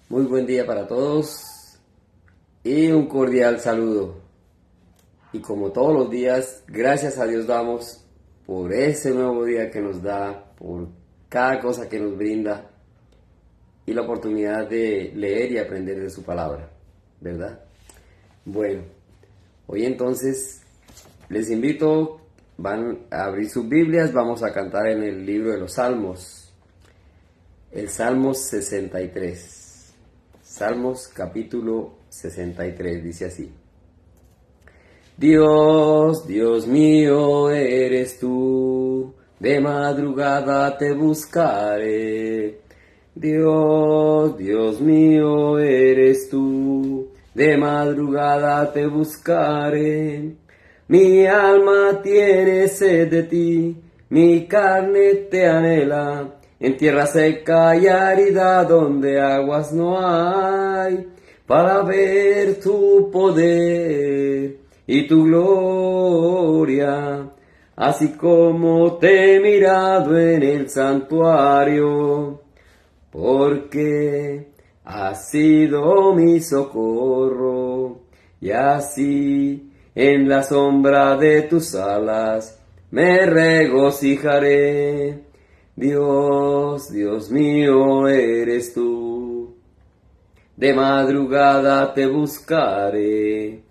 Muy buen día para todos y un cordial saludo. Y como todos los días, gracias a Dios damos por ese nuevo día que nos da, por cada cosa que nos brinda y la oportunidad de leer y aprender de su palabra, ¿verdad? Bueno, hoy entonces les invito, van a abrir sus Biblias, vamos a cantar en el libro de los Salmos, el Salmo 63. Salmos capítulo 63 dice así: Dios, Dios mío eres tú, de madrugada te buscaré. Dios, Dios mío eres tú, de madrugada te buscaré. Mi alma tiene sed de ti, mi carne te anhela, en tierra seca y árida donde aguas no hay, para ver tu poder y tu gloria, así como te he mirado en el santuario, porque has sido mi socorro, y así en la sombra de tus alas me regocijaré. Dios, Dios mío eres tú, de madrugada te buscaré.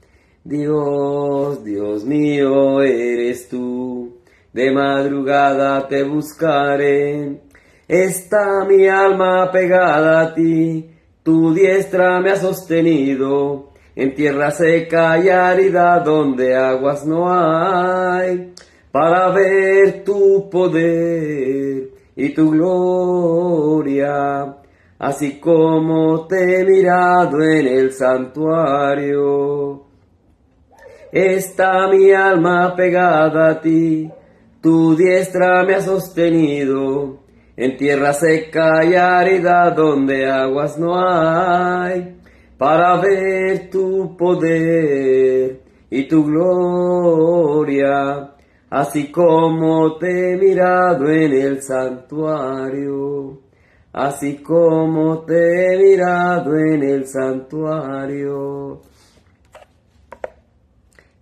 Dios, Dios mío eres tú, de madrugada te buscaré. Está mi alma pegada a ti, tu diestra me ha sostenido, en tierra seca y árida donde aguas no hay, para ver tu poder y tu gloria, así como te he mirado en el santuario. Está mi alma pegada a ti, tu diestra me ha sostenido, en tierra seca y árida donde aguas no hay, para ver tu poder y tu gloria, así como te he mirado en el santuario, así como te he mirado en el santuario.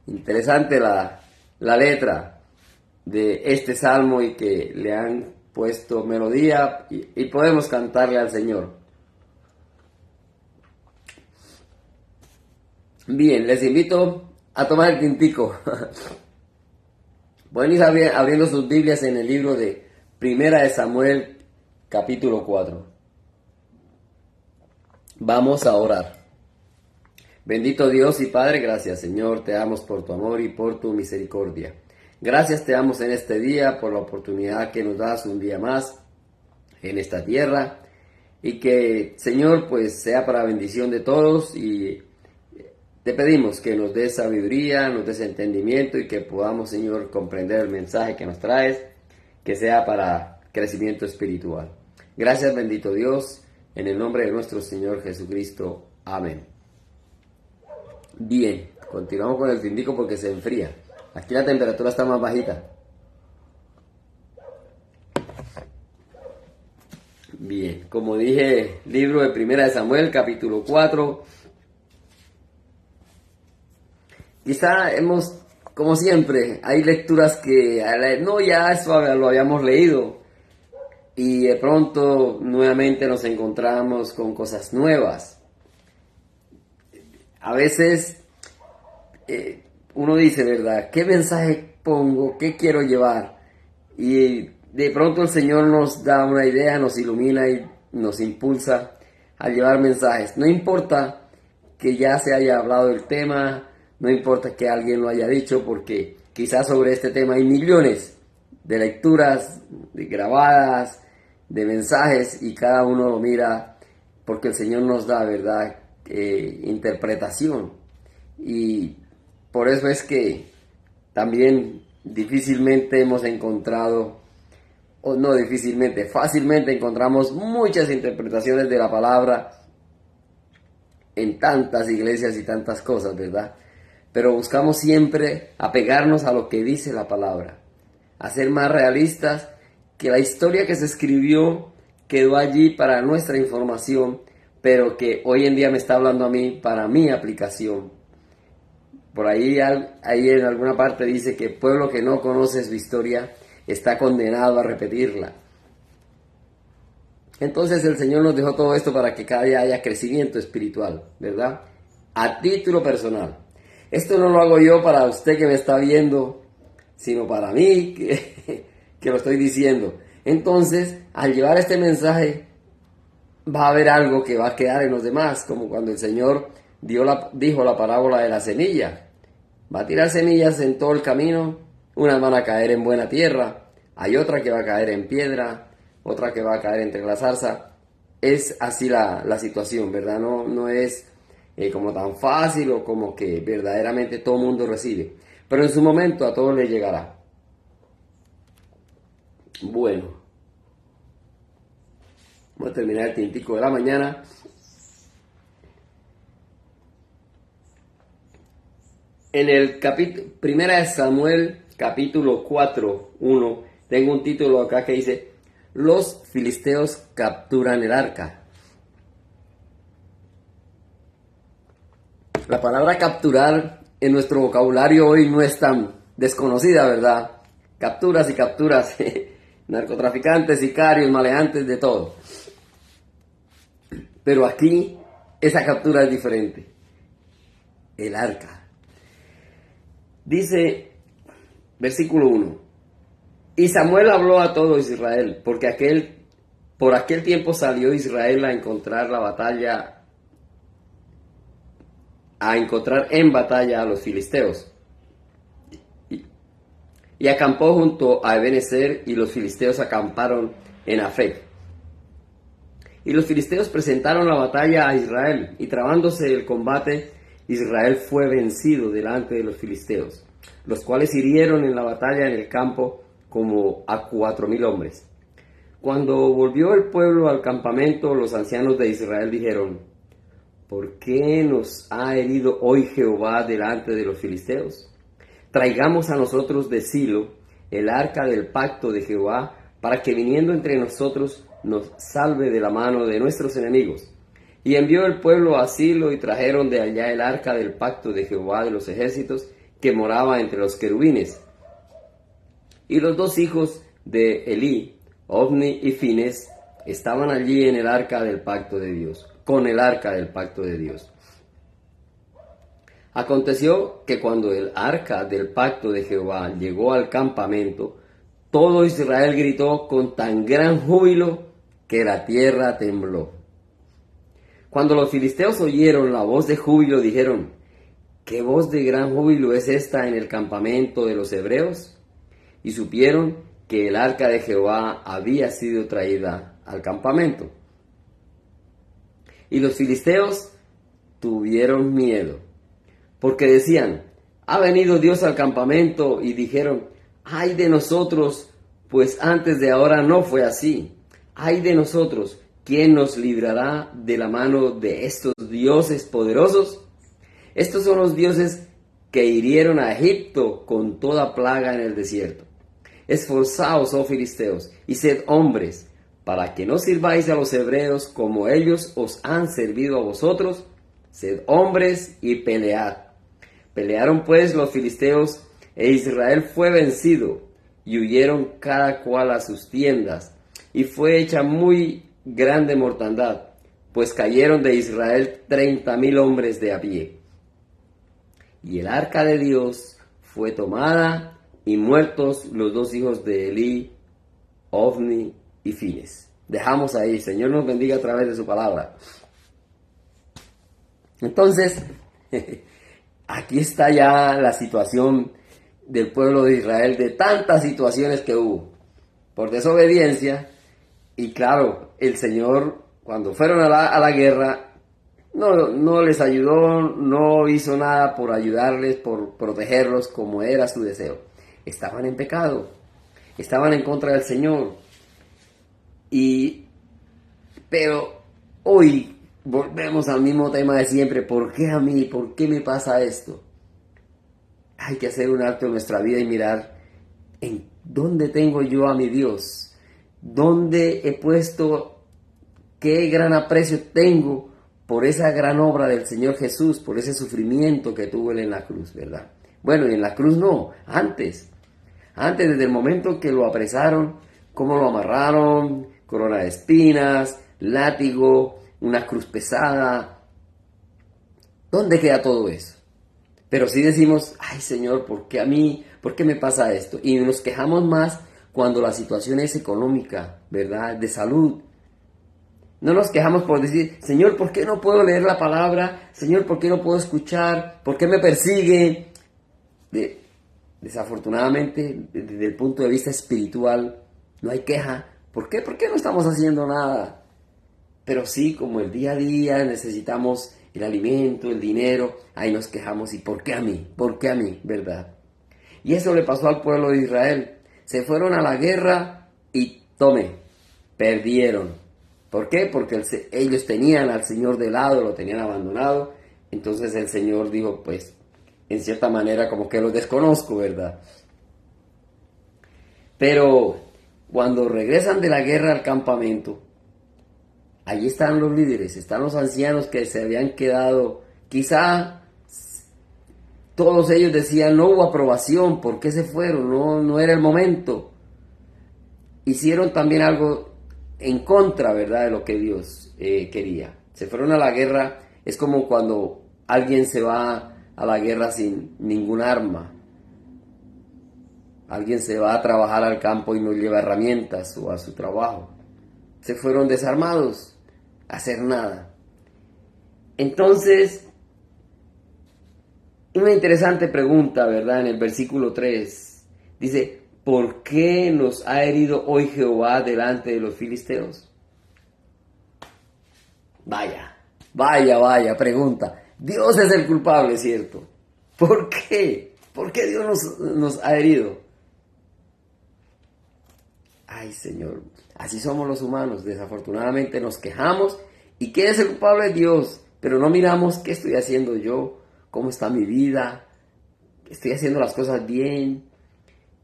Interesante la letra de este salmo y que le han puesto melodía y podemos cantarle al Señor. Bien, les invito a tomar el tintico. Pueden ir abriendo sus Biblias en el libro de Primera de Samuel, capítulo 4. Vamos a orar. Bendito Dios y Padre, gracias Señor, te damos por tu amor y por tu misericordia. Gracias te damos en este día por la oportunidad que nos das un día más en esta tierra y que Señor pues sea para bendición de todos, y te pedimos que nos des sabiduría, nos des entendimiento y que podamos, Señor, comprender el mensaje que nos traes, que sea para crecimiento espiritual. Gracias, bendito Dios, en el nombre de nuestro Señor Jesucristo. Amén. Bien, continuamos con el tindico porque se enfría. Aquí la temperatura está más bajita. Bien, como dije, libro de Primera de Samuel, capítulo 4. Quizá como siempre, hay lecturas que no, ya eso lo habíamos leído, y de pronto nuevamente nos encontramos con cosas nuevas. A veces uno dice, ¿verdad? ¿Qué mensaje pongo? ¿Qué quiero llevar? Y de pronto el Señor nos da una idea, nos ilumina y nos impulsa a llevar mensajes. No importa que ya se haya hablado del tema, no importa que alguien lo haya dicho, porque quizás sobre este tema hay millones de lecturas, de grabadas, de mensajes, y cada uno lo mira porque el Señor nos da, ¿verdad?, interpretación. Y por eso es que también difícilmente hemos encontrado, o no difícilmente, fácilmente encontramos muchas interpretaciones de la palabra en tantas iglesias y tantas cosas, ¿verdad? Pero buscamos siempre apegarnos a lo que dice la palabra, a ser más realistas, que la historia que se escribió quedó allí para nuestra información, pero que hoy en día me está hablando a mí para mi aplicación. Por ahí, ahí en alguna parte dice que el pueblo que no conoce su historia está condenado a repetirla. Entonces el Señor nos dejó todo esto para que cada día haya crecimiento espiritual, ¿verdad? A título personal. Esto no lo hago yo para usted que me está viendo, sino para mí que lo estoy diciendo. Entonces, al llevar este mensaje, va a haber algo que va a quedar en los demás, como cuando el Señor dijo la parábola de la semilla. Va a tirar semillas en todo el camino, unas van a caer en buena tierra, hay otra que va a caer en piedra, otra que va a caer entre la zarza. Es así la situación, ¿verdad? No es como tan fácil o como que verdaderamente todo el mundo recibe. Pero en su momento a todos les llegará. Bueno, vamos a terminar el tintico de la mañana. En el capítulo, primera de Samuel, capítulo 4:1, tengo un título acá que dice: los filisteos capturan el arca. La palabra capturar en nuestro vocabulario hoy no es tan desconocida, ¿verdad? Capturas y capturas, narcotraficantes, sicarios, maleantes, de todo. Pero aquí esa captura es diferente. El arca. Dice, versículo 1. Y Samuel habló a todo Israel, porque por aquel tiempo salió Israel a encontrar en batalla a los filisteos. Y acampó junto a Ebenezer, y los filisteos acamparon en Afec. Y los filisteos presentaron la batalla a Israel, y trabándose el combate, Israel fue vencido delante de los filisteos, los cuales hirieron en la batalla en el campo como a 4,000 hombres. Cuando volvió el pueblo al campamento, los ancianos de Israel dijeron: ¿por qué nos ha herido hoy Jehová delante de los filisteos? Traigamos a nosotros de Silo el arca del pacto de Jehová, para que viniendo entre nosotros nos salve de la mano de nuestros enemigos. Y envió el pueblo a Silo, y trajeron de allá el arca del pacto de Jehová de los ejércitos, que moraba entre los querubines. Y los dos hijos de Elí, Ofni y Fines, estaban allí en el arca del pacto de Dios, con el arca del pacto de Dios. Aconteció que cuando el arca del pacto de Jehová llegó al campamento, todo Israel gritó con tan gran júbilo que la tierra tembló. Cuando los filisteos oyeron la voz de júbilo, dijeron: ¿qué voz de gran júbilo es esta en el campamento de los hebreos? Y supieron que el arca de Jehová había sido traída al campamento. Y los filisteos tuvieron miedo, porque decían: ha venido Dios al campamento. Y dijeron: ay de nosotros, pues antes de ahora no fue así. Ay de nosotros, ¿quién nos librará de la mano de estos dioses poderosos? Estos son los dioses que hirieron a Egipto con toda plaga en el desierto. Esforzaos, oh filisteos, y sed hombres, para que no sirváis a los hebreos como ellos os han servido a vosotros. Sed hombres y pelead. Pelearon pues los filisteos, e Israel fue vencido, y huyeron cada cual a sus tiendas, y fue hecha muy grande mortandad, pues cayeron de Israel 30,000 hombres de a pie. Y el arca de Dios fue tomada, y muertos los dos hijos de Elí, Ofni y Fines. Dejamos ahí. Señor nos bendiga a través de su palabra. Entonces, aquí está ya la situación del pueblo de Israel, de tantas situaciones que hubo por desobediencia. Y claro, el Señor, cuando fueron a la guerra, no les ayudó, no hizo nada por ayudarles, por protegerlos como era su deseo. Estaban en pecado, estaban en contra del Señor. Pero hoy volvemos al mismo tema de siempre. ¿Por qué a mí? ¿Por qué me pasa esto? Hay que hacer un alto en nuestra vida y mirar en dónde tengo yo a mi Dios, dónde he puesto, qué gran aprecio tengo por esa gran obra del Señor Jesús, por ese sufrimiento que tuvo Él en la cruz, ¿verdad? Bueno, y en la cruz no, antes, desde el momento que lo apresaron, cómo lo amarraron, corona de espinas, látigo, una cruz pesada. ¿Dónde queda todo eso? Pero sí decimos, ay Señor, ¿por qué a mí? ¿Por qué me pasa esto? Y nos quejamos más cuando la situación es económica, ¿verdad? De salud. No nos quejamos por decir, Señor, ¿por qué no puedo leer la palabra? Señor, ¿por qué no puedo escuchar? ¿Por qué me persigue? Desafortunadamente, desde el punto de vista espiritual, no hay queja. ¿Por qué? ¿Por qué no estamos haciendo nada? Pero sí, como el día a día necesitamos el alimento, el dinero, ahí nos quejamos. ¿Y por qué a mí? ¿Por qué a mí? ¿Verdad? Y eso le pasó al pueblo de Israel. Se fueron a la guerra y perdieron. ¿Por qué? Porque ellos tenían al Señor de lado, lo tenían abandonado. Entonces el Señor dijo, pues, en cierta manera como que los desconozco, ¿verdad? Pero cuando regresan de la guerra al campamento, allí están los líderes, están los ancianos que se habían quedado, quizá todos ellos decían, no hubo aprobación, ¿por qué se fueron? No era el momento. Hicieron también algo en contra, ¿verdad?, de lo que Dios quería. Se fueron a la guerra, es como cuando alguien se va a la guerra sin ningún arma. Alguien se va a trabajar al campo y no lleva herramientas o a su trabajo. Se fueron desarmados a hacer nada. Entonces, una interesante pregunta, ¿verdad? En el versículo 3 dice, ¿por qué nos ha herido hoy Jehová delante de los filisteos? Vaya, pregunta. Dios es el culpable, ¿cierto? ¿Por qué? ¿Por qué Dios nos ha herido? Ay, Señor, así somos los humanos. Desafortunadamente nos quejamos. ¿Y quién es el culpable? Dios. Pero no miramos qué estoy haciendo yo, cómo está mi vida, estoy haciendo las cosas bien.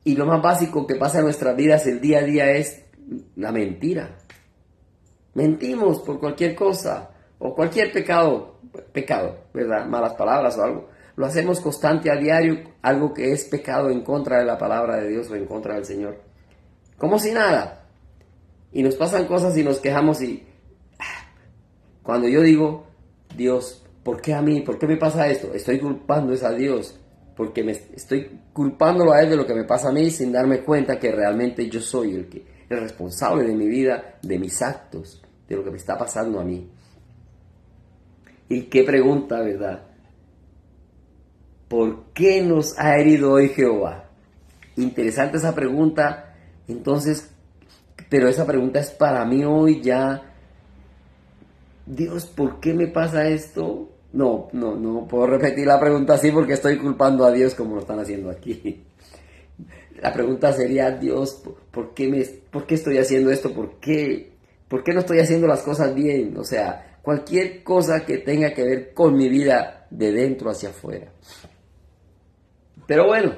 Y lo más básico que pasa en nuestras vidas el día a día es la mentira. Mentimos por cualquier cosa o cualquier pecado, ¿verdad? Malas palabras o algo. Lo hacemos constante a diario, algo que es pecado en contra de la palabra de Dios o en contra del Señor. Como si nada. Y nos pasan cosas y nos quejamos y cuando yo digo, Dios, ¿por qué a mí? ¿Por qué me pasa esto? Estoy culpando a Dios porque me estoy culpándolo a Él de lo que me pasa a mí sin darme cuenta que realmente yo soy el responsable de mi vida, de mis actos, de lo que me está pasando a mí. Y qué pregunta, ¿verdad? ¿Por qué nos ha herido hoy Jehová? Interesante esa pregunta. Entonces, pero esa pregunta es para mí hoy ya. Dios, ¿por qué me pasa esto? No puedo repetir la pregunta así porque estoy culpando a Dios como lo están haciendo aquí. La pregunta sería, Dios, ¿por qué estoy haciendo esto? ¿Por qué no estoy haciendo las cosas bien? O sea, cualquier cosa que tenga que ver con mi vida de dentro hacia afuera. Pero bueno,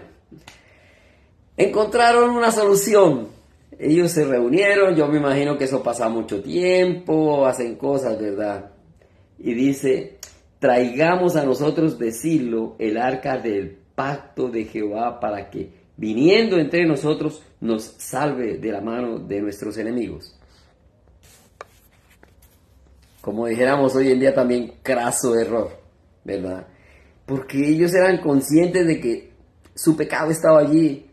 encontraron una solución. Ellos se reunieron, yo me imagino que eso pasa mucho tiempo, hacen cosas, ¿verdad? Y dice, traigamos a nosotros de Silo el arca del pacto de Jehová para que, viniendo entre nosotros, nos salve de la mano de nuestros enemigos. Como dijéramos hoy en día también, craso error, ¿verdad? Porque ellos eran conscientes de que su pecado estaba allí,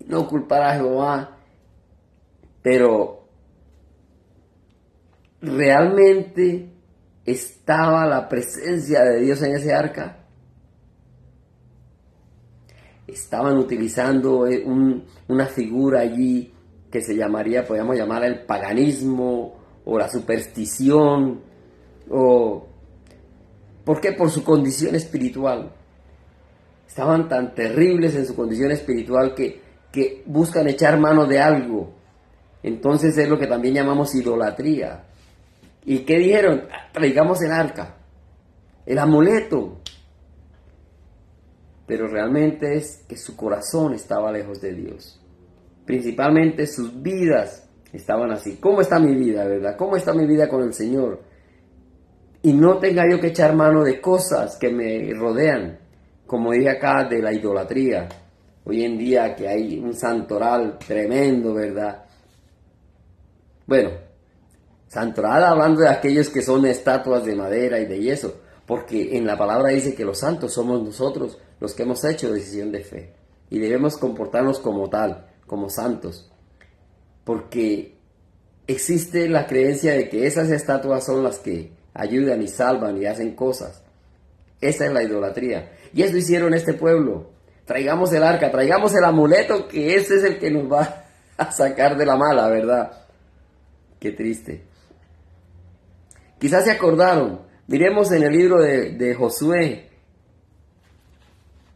no culpar a Jehová. Pero ¿realmente estaba la presencia de Dios en ese arca? Estaban utilizando una figura allí que se llamaría, podríamos llamar el paganismo o la superstición. ¿Por qué? Por su condición espiritual. Estaban tan terribles en su condición espiritual que buscan echar mano de algo. Entonces es lo que también llamamos idolatría. ¿Y qué dijeron? Traigamos el arca, el amuleto. Pero realmente es que su corazón estaba lejos de Dios. Principalmente sus vidas estaban así. ¿Cómo está mi vida, verdad? ¿Cómo está mi vida con el Señor? y no tenga yo que echar mano de cosas que me rodean, como dije acá, de la idolatría. Hoy en día que hay un santoral tremendo, ¿verdad? Bueno, santoral hablando de aquellos que son estatuas de madera y de yeso, porque en la palabra dice que los santos somos nosotros los que hemos hecho decisión de fe y debemos comportarnos como tal, como santos, porque existe la creencia de que esas estatuas son las que ayudan y salvan y hacen cosas. Esa es la idolatría. Y eso hicieron este pueblo. Traigamos el arca, traigamos el amuleto, que ese es el que nos va a sacar de la mala, ¿verdad? Qué triste. Quizás se acordaron. Miremos en el libro de Josué.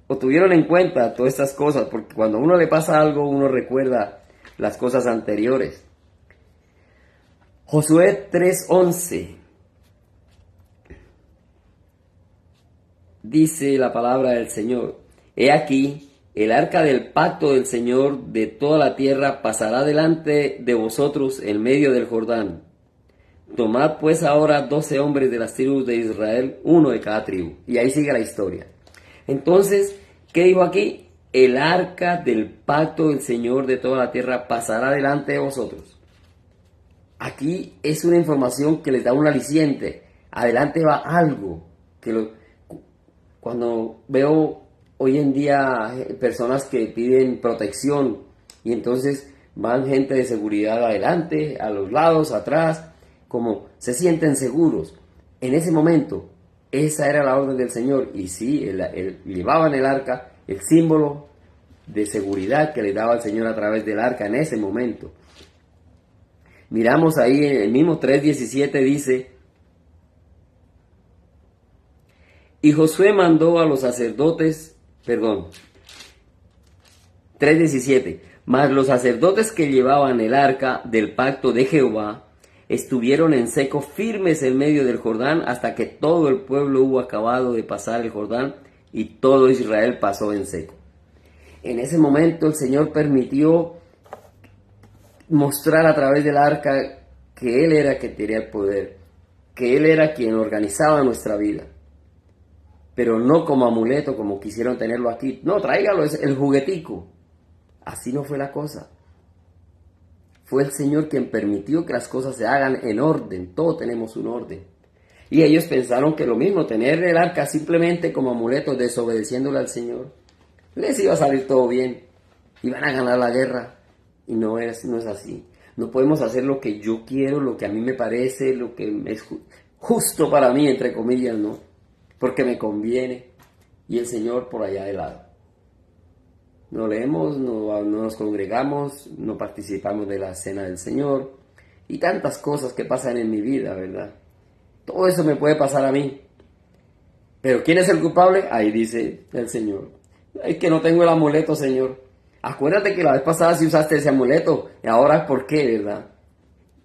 O tuvieron en cuenta todas estas cosas, porque cuando a uno le pasa algo, uno recuerda las cosas anteriores. Josué 3:11. Dice la palabra del Señor: He aquí, el arca del pacto del Señor de toda la tierra pasará delante de vosotros en medio del Jordán. Tomad pues ahora 12 hombres de las tribus de Israel, uno de cada tribu. Y ahí sigue la historia. Entonces, ¿qué dijo aquí? El arca del pacto del Señor de toda la tierra pasará delante de vosotros. Aquí es una información que les da un aliciente. Adelante va algo. Cuando veo hoy en día personas que piden protección y entonces van gente de seguridad adelante, a los lados, atrás, como se sienten seguros. En ese momento, esa era la orden del Señor. Y sí, llevaban el arca, el símbolo de seguridad que le daba el Señor a través del arca en ese momento. Miramos ahí en el mismo 3:17 dice: Y Josué mandó a los sacerdotes, 3:17, mas los sacerdotes que llevaban el arca del pacto de Jehová estuvieron en seco firmes en medio del Jordán hasta que todo el pueblo hubo acabado de pasar el Jordán y todo Israel pasó en seco. En ese momento el Señor permitió mostrar a través del arca que Él era quien tenía el poder, que Él era quien organizaba nuestra vida. Pero no como amuleto, como quisieron tenerlo aquí. No, tráigalo, es el juguetico. Así no fue la cosa. Fue el Señor quien permitió que las cosas se hagan en orden. Todos tenemos un orden. Y ellos pensaron que lo mismo, tener el arca simplemente como amuleto, desobedeciéndole al Señor, les iba a salir todo bien. Iban a ganar la guerra. Y no es así. No podemos hacer lo que yo quiero, lo que a mí me parece, lo que es justo para mí, entre comillas, ¿no? Porque me conviene, y el Señor por allá de lado. No leemos, no nos congregamos, no participamos de la cena del Señor, y tantas cosas que pasan en mi vida, ¿verdad? Todo eso me puede pasar a mí. Pero ¿quién es el culpable? Ahí dice el Señor. Es que no tengo el amuleto, Señor. Acuérdate que la vez pasada sí usaste ese amuleto, y ahora ¿por qué, verdad?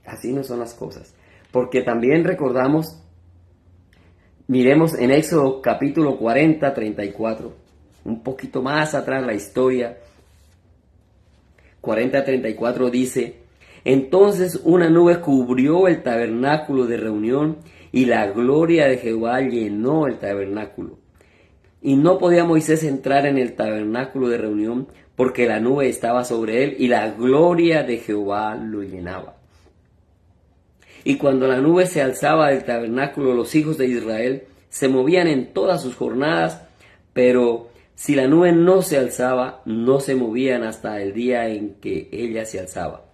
Así no son las cosas. Porque también recordamos. Miremos en Éxodo capítulo 40, 34, un poquito más atrás la historia. 40:34 dice: Entonces una nube cubrió el tabernáculo de reunión y la gloria de Jehová llenó el tabernáculo. Y no podía Moisés entrar en el tabernáculo de reunión porque la nube estaba sobre él y la gloria de Jehová lo llenaba. Y cuando la nube se alzaba del tabernáculo, los hijos de Israel se movían en todas sus jornadas, pero si la nube no se alzaba, no se movían hasta el día en que ella se alzaba.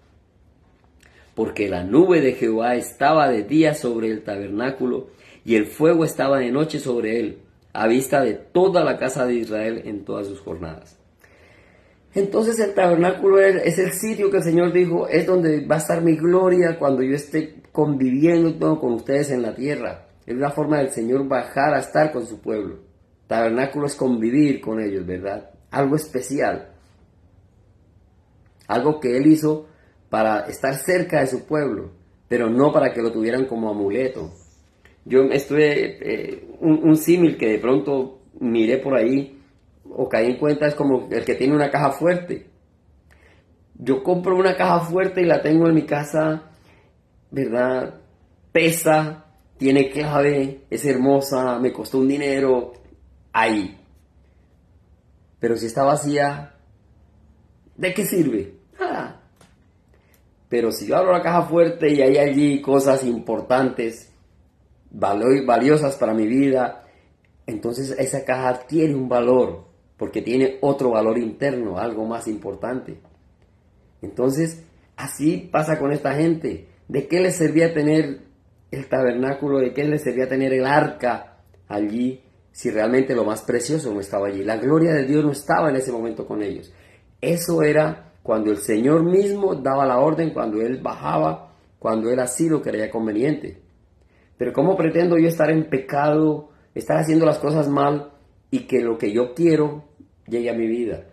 Porque la nube de Jehová estaba de día sobre el tabernáculo, y el fuego estaba de noche sobre él, a vista de toda la casa de Israel en todas sus jornadas. Entonces el tabernáculo es el sitio que el Señor dijo, es donde va a estar mi gloria cuando yo esté conviviendo con ustedes en la tierra. Es una forma del Señor bajar a estar con su pueblo. Tabernáculo es convivir con ellos, ¿verdad? Algo especial. Algo que Él hizo para estar cerca de su pueblo, pero no para que lo tuvieran como amuleto. Yo estuve, un símil que de pronto miré por ahí, o caí en cuenta, es como el que tiene una caja fuerte. Yo compro una caja fuerte y la tengo en mi casa, ¿verdad? Pesa, tiene clave, es hermosa, me costó un dinero, ahí. Pero si está vacía, ¿de qué sirve? Nada. Pero si yo abro la caja fuerte y hay allí cosas importantes, valiosas para mi vida, entonces esa caja tiene un valor, porque tiene otro valor interno, algo más importante. Entonces, así pasa con esta gente. ¿De qué les servía tener el tabernáculo? ¿De qué les servía tener el arca allí si realmente lo más precioso no estaba allí? La gloria de Dios no estaba en ese momento con ellos. Eso era cuando el Señor mismo daba la orden, cuando Él bajaba, cuando Él así lo creía conveniente. Pero ¿cómo pretendo yo estar en pecado, estar haciendo las cosas mal y que lo que yo quiero llegue a mi vida?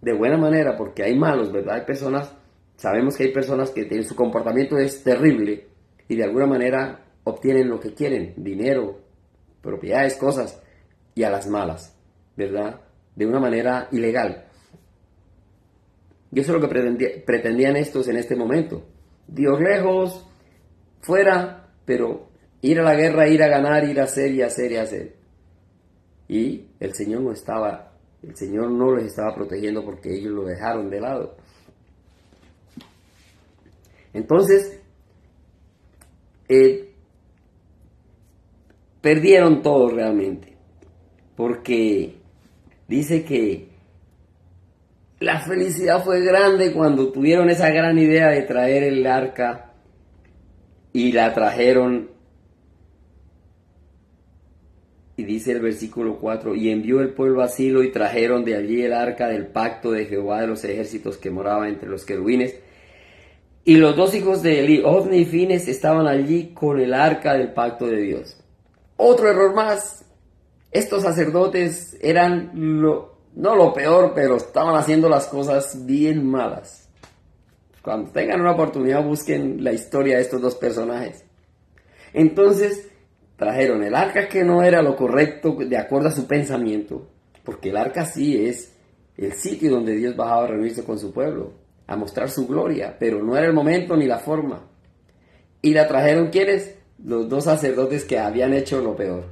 De buena manera, porque hay malos, ¿verdad? Hay personas, sabemos que hay personas que su comportamiento es terrible y de alguna manera obtienen lo que quieren, dinero, propiedades, cosas, y a las malas, ¿verdad? De una manera ilegal. Y eso es lo que pretendían estos en este momento. Dios lejos, fuera, pero ir a la guerra, ir a ganar, ir a hacer y hacer y hacer. Y el Señor no estaba, el Señor no les estaba protegiendo porque ellos lo dejaron de lado. Entonces, perdieron todo realmente, porque dice que la felicidad fue grande cuando tuvieron esa gran idea de traer el arca y la trajeron. Y dice el versículo 4, y envió el pueblo a Silo y trajeron de allí el arca del pacto de Jehová de los ejércitos que moraba entre los querubines. Y los dos hijos de Eli, Ofni y Fines, estaban allí con el arca del pacto de Dios. Otro error más. Estos sacerdotes eran no lo peor, pero estaban haciendo las cosas bien malas. Cuando tengan una oportunidad, busquen la historia de estos dos personajes. Entonces, trajeron el arca que no era lo correcto de acuerdo a su pensamiento, porque el arca sí es el sitio donde Dios bajaba a reunirse con su pueblo, a mostrar su gloria, pero no era el momento ni la forma. Y la trajeron, ¿quiénes? Los dos sacerdotes que habían hecho lo peor.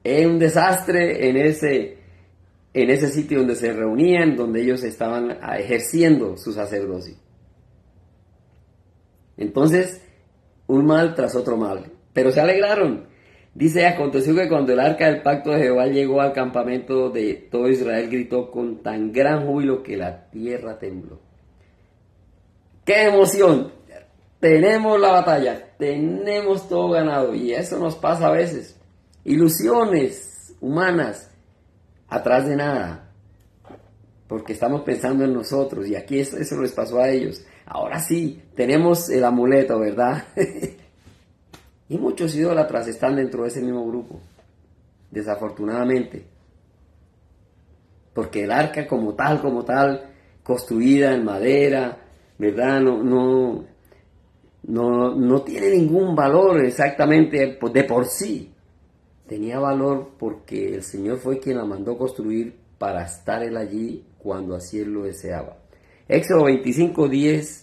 Era un desastre en ese sitio donde se reunían, donde ellos estaban ejerciendo su sacerdocio. Entonces, un mal tras otro mal. Pero se alegraron. Dice, aconteció que cuando el arca del pacto de Jehová llegó al campamento de todo Israel, gritó con tan gran júbilo que la tierra tembló. ¡Qué emoción! Tenemos la batalla, tenemos todo ganado. Y eso nos pasa a veces. Ilusiones humanas, atrás de nada. Porque estamos pensando en nosotros. Y aquí eso les pasó a ellos. Ahora sí, tenemos el amuleto, ¿verdad? Y muchos idólatras están dentro de ese mismo grupo, desafortunadamente. Porque el arca como tal, construida en madera, ¿verdad? No tiene ningún valor exactamente de por sí. Tenía valor porque el Señor fue quien la mandó construir para estar Él allí cuando así Él lo deseaba. Éxodo 25:10.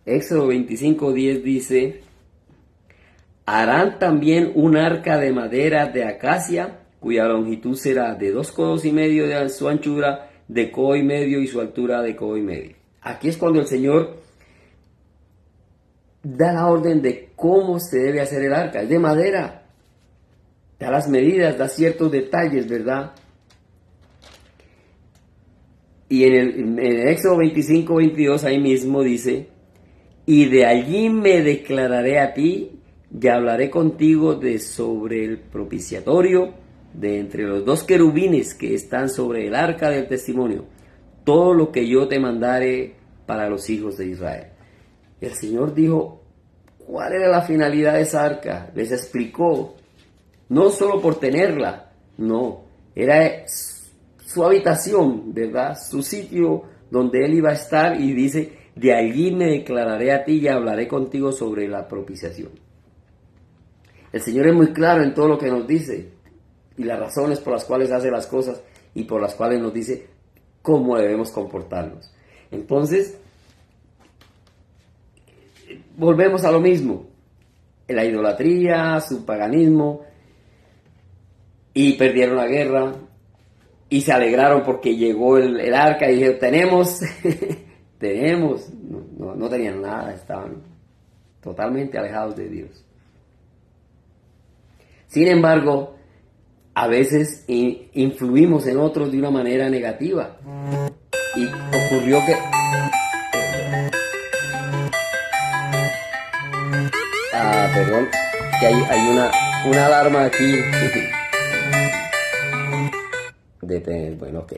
Éxodo 25:10 dice, harán también un arca de madera de acacia, cuya longitud será de 2,5 codos de su anchura, de 1,5 codos y su altura de 1,5 codos. Aquí es cuando el Señor da la orden de cómo se debe hacer el arca. Es de madera, da las medidas, da ciertos detalles, ¿verdad? Y en el Éxodo 25:22 ahí mismo dice, y de allí me declararé a ti y hablaré contigo de sobre el propiciatorio, de entre los dos querubines que están sobre el arca del testimonio, todo lo que yo te mandare para los hijos de Israel. Y el Señor dijo, ¿cuál era la finalidad de esa arca? Les explicó, no solo por tenerla, no, era su habitación, ¿verdad? Su sitio donde Él iba a estar, y dice, de allí me declararé a ti y hablaré contigo sobre la propiciación. El Señor es muy claro en todo lo que nos dice y las razones por las cuales hace las cosas y por las cuales nos dice cómo debemos comportarnos. Entonces, volvemos a lo mismo. la idolatría, su paganismo, y perdieron la guerra, y se alegraron porque llegó el arca, y dijeron, tenemos, tenemos, no tenían nada, estaban totalmente alejados de Dios. Sin embargo, a veces influimos en otros de una manera negativa, y ocurrió que... perdón, que hay una alarma aquí. Bueno, ok.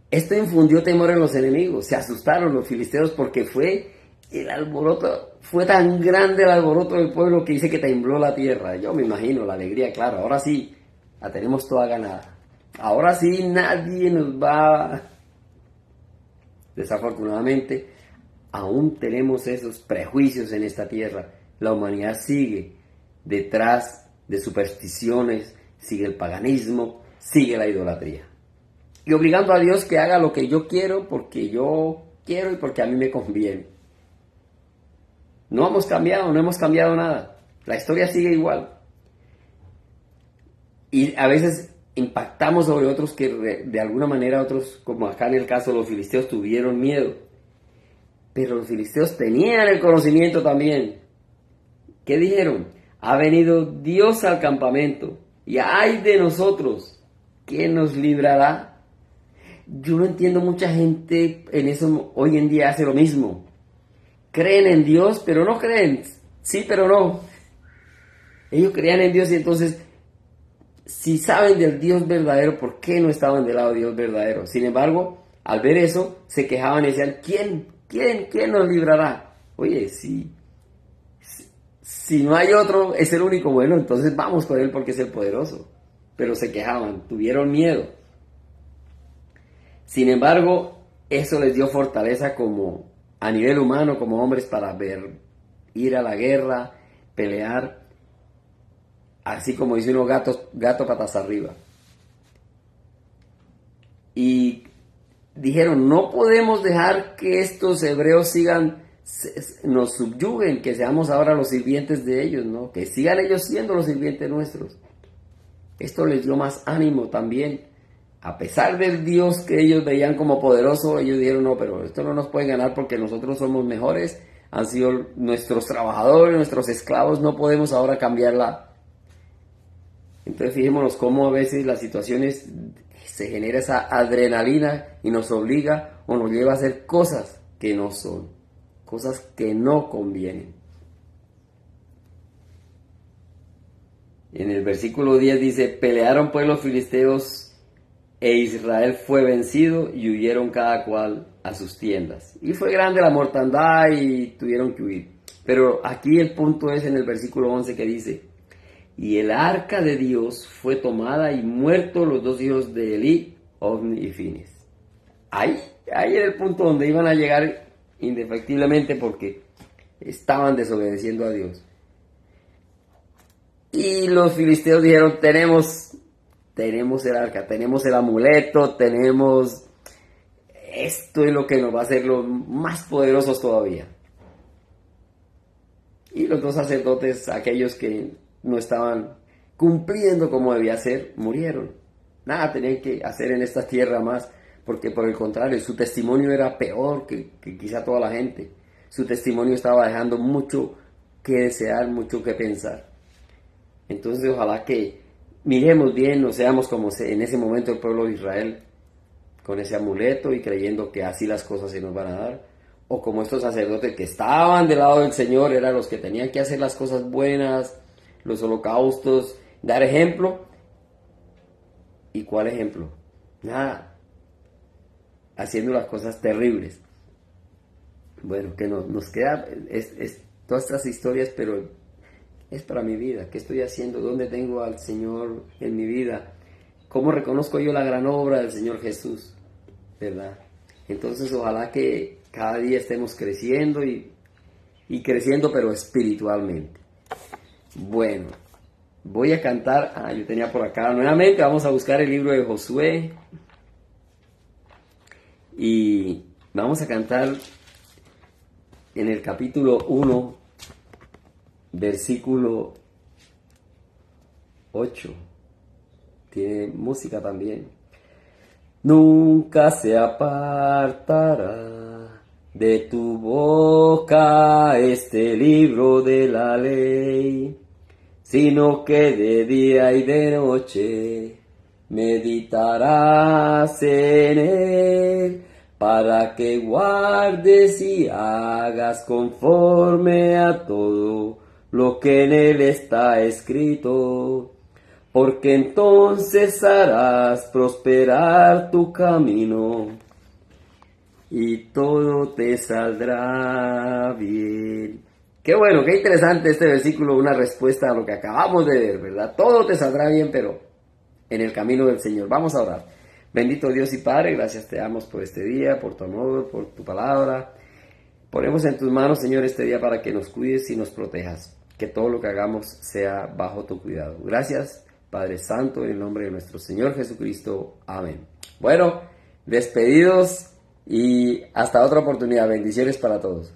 Esto infundió temor en los enemigos. Se asustaron los filisteos porque el alboroto, fue tan grande el alboroto del pueblo que dice que tembló la tierra. Yo me imagino la alegría, claro. Ahora sí, la tenemos toda ganada. Ahora sí, nadie nos va. Desafortunadamente, aún tenemos esos prejuicios en esta tierra. La humanidad sigue detrás de supersticiones, sigue el paganismo, sigue la idolatría. Y obligando a Dios que haga lo que yo quiero, porque yo quiero y porque a mí me conviene. No hemos cambiado nada. La historia sigue igual. Y a veces impactamos sobre otros que de alguna manera otros, como acá en el caso de los filisteos, tuvieron miedo. Pero los filisteos tenían el conocimiento también. ¿Qué dijeron? Ha venido Dios al campamento y ay de nosotros, ¿quién nos librará? Yo no entiendo, mucha gente en eso hoy en día hace lo mismo. Creen en Dios, pero no creen. Sí, pero no. Ellos creían en Dios y entonces, si saben del Dios verdadero, ¿por qué no estaban del lado de Dios verdadero? Sin embargo, al ver eso, se quejaban y decían, ¿Quién nos librará? Oye, si no hay otro, es el único bueno, entonces vamos con él porque es el poderoso. Pero se quejaban, tuvieron miedo. Sin embargo, eso les dio fortaleza como a nivel humano, como hombres, para ir a la guerra, pelear, así como dice uno, gato patas arriba. Y dijeron, no podemos dejar que estos hebreos nos subyuguen, que seamos ahora los sirvientes de ellos, ¿no? Que sigan ellos siendo los sirvientes nuestros. Esto les dio más ánimo también. A pesar del Dios que ellos veían como poderoso, ellos dijeron, no, pero esto no nos puede ganar porque nosotros somos mejores, han sido nuestros trabajadores, nuestros esclavos, no podemos ahora cambiarla. Entonces fijémonos cómo a veces las situaciones se genera esa adrenalina y nos obliga o nos lleva a hacer cosas que no son, cosas que no convienen. En el versículo 10 dice, pelearon pues los filisteos e Israel fue vencido y huyeron cada cual a sus tiendas. Y fue grande la mortandad y tuvieron que huir. Pero aquí el punto es en el versículo 11 que dice, y el arca de Dios fue tomada y muertos los dos hijos de Elí, Ofni y Fines. Ahí era el punto donde iban a llegar indefectiblemente porque estaban desobedeciendo a Dios. Y los filisteos dijeron, tenemos el arca, tenemos el amuleto, esto es lo que nos va a hacer los más poderosos todavía. Y los dos sacerdotes, aquellos que no estaban cumpliendo como debía ser, murieron. Nada tenían que hacer en esta tierra más, porque por el contrario, su testimonio era peor que quizá toda la gente. Su testimonio estaba dejando mucho que desear, mucho que pensar. Entonces ojalá que miremos bien, no seamos como en ese momento el pueblo de Israel, con ese amuleto y creyendo que así las cosas se nos van a dar, o como estos sacerdotes que estaban del lado del Señor, eran los que tenían que hacer las cosas buenas, los holocaustos, dar ejemplo. ¿Y cuál ejemplo? Nada, haciendo las cosas terribles. Bueno, que nos queda todas estas historias, pero es para mi vida. ¿Qué estoy haciendo? ¿Dónde tengo al Señor en mi vida? ¿Cómo reconozco yo la gran obra del Señor Jesús? ¿Verdad? Entonces ojalá que cada día estemos creciendo y creciendo, pero espiritualmente. Bueno, voy a cantar. Yo tenía por acá nuevamente. Vamos a buscar el libro de Josué. Y vamos a cantar en el capítulo 1. versículo 8. Tiene música también. Nunca se apartará de tu boca este libro de la ley, sino que de día y de noche meditarás en él, para que guardes y hagas conforme a todo lo que en él está escrito, porque entonces harás prosperar tu camino y todo te saldrá bien. Qué bueno, qué interesante este versículo, una respuesta a lo que acabamos de ver, ¿verdad? Todo te saldrá bien, pero en el camino del Señor. Vamos a orar. Bendito Dios y Padre, gracias te damos por este día, por tu amor, por tu palabra. Ponemos en tus manos, Señor, este día para que nos cuides y nos protejas. Que todo lo que hagamos sea bajo tu cuidado. Gracias, Padre Santo, en el nombre de nuestro Señor Jesucristo. Amén. Bueno, despedidos y hasta otra oportunidad. Bendiciones para todos.